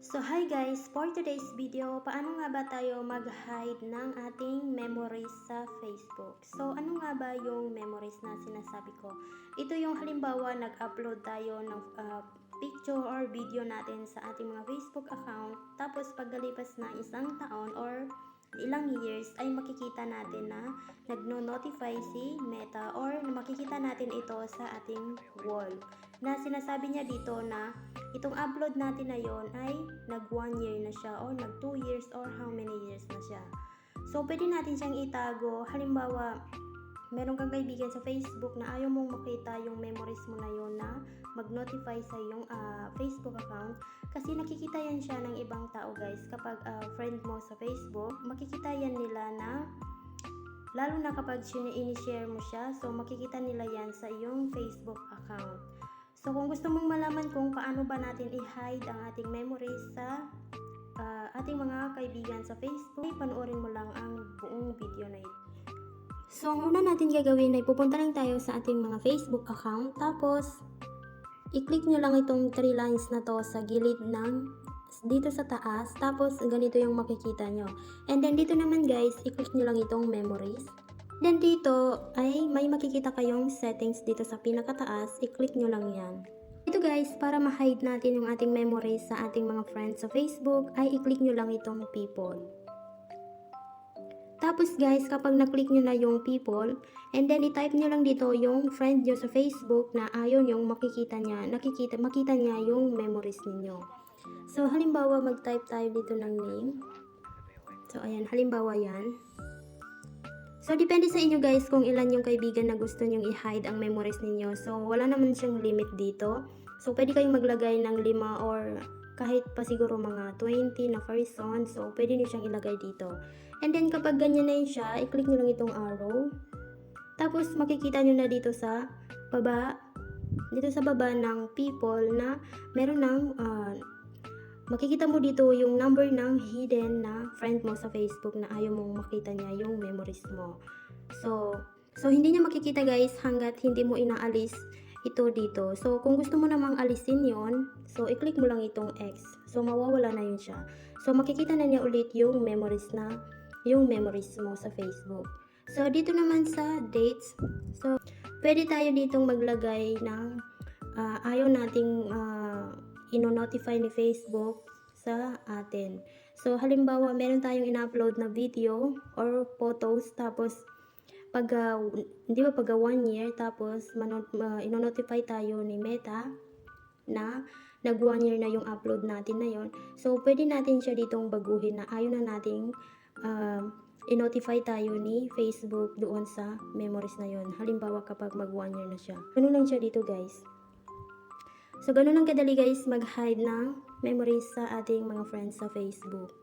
So hi guys, for today's video, paano nga ba tayo mag-hide ng ating memories sa Facebook? So ano nga ba yung memories na sinasabi ko? Ito yung halimbawa nag-upload tayo ng picture or video natin sa ating mga Facebook account. Tapos pagkalipas na isang taon or ilang years ay makikita natin na nagno-notify si Meta or makikita natin ito sa ating wall. Na sinasabi niya dito na itong upload natin na yon ay nag 1 year na siya or nag 2 years or how many years na siya. So pwede natin siyang itago. Halimbawa, meron kang kaibigan sa Facebook na ayaw mong makita yung memories mo na yon na mag-notify sa iyong Facebook account kasi nakikita yan siya ng ibang tao guys. Kapag friend mo sa Facebook, makikita yan nila na lalo na kapag ini-share mo siya, so makikita nila yan sa iyong Facebook account. So kung gusto mong malaman kung paano ba natin i-hide ang ating memories sa ating mga kaibigan sa Facebook, panoorin mo lang ang buong video na ito. So ang una natin gagawin ay pupunta lang tayo sa ating mga Facebook account, tapos i-click nyo lang itong 3 lines na to sa gilid ng dito sa taas, tapos ganito yung makikita nyo. And then dito naman guys, i-click nyo lang itong memories. Then dito ay may makikita kayong settings dito sa pinakataas, i-click nyo lang yan. Dito guys, para ma-hide natin yung ating memories sa ating mga friends sa Facebook, ay i-click nyo lang itong people. Tapos guys, kapag na-click nyo na yung people, and then i-type nyo lang dito yung friend nyo sa Facebook na ayaw nyo makita niya yung memories ninyo. So halimbawa, mag-type tayo dito ng name. So ayan, halimbawa yan. So, depende sa inyo guys kung ilan yung kaibigan na gusto nyong i-hide ang memories ninyo. So, wala naman siyang limit dito. So, pwede kayong maglagay ng 5 or kahit pa siguro mga 20 na person. So, pwede nyo siyang ilagay dito. And then, kapag ganyan na yun siya, i-click nyo lang itong arrow. Tapos, makikita nyo na dito sa baba ng people na meron ng makikita mo dito yung number ng hidden na friend mo sa Facebook na ayaw mong makita niya yung memories mo. So hindi niya makikita guys hanggat hindi mo inaalis ito dito. So kung gusto mo namang alisin yon, so i-click mo lang itong X. So mawawala na yun siya. So makikita na niya ulit yung memories mo sa Facebook. So dito naman sa dates, so pwede tayo ditong maglagay ng ayaw nating ino-notify ni Facebook sa atin. So, halimbawa, meron tayong in-upload na video or photos, tapos pag 1 year, tapos ino-notify tayo ni Meta na nag 1 year na yung upload natin na yon. So, pwede natin siya ditong baguhin na ayaw na nating i-notify tayo ni Facebook doon sa memories na yon. Halimbawa, kapag mag 1 year na siya. Ganun lang siya dito guys. So, ganun lang kadali guys mag-hide ng memories sa ating mga friends sa Facebook.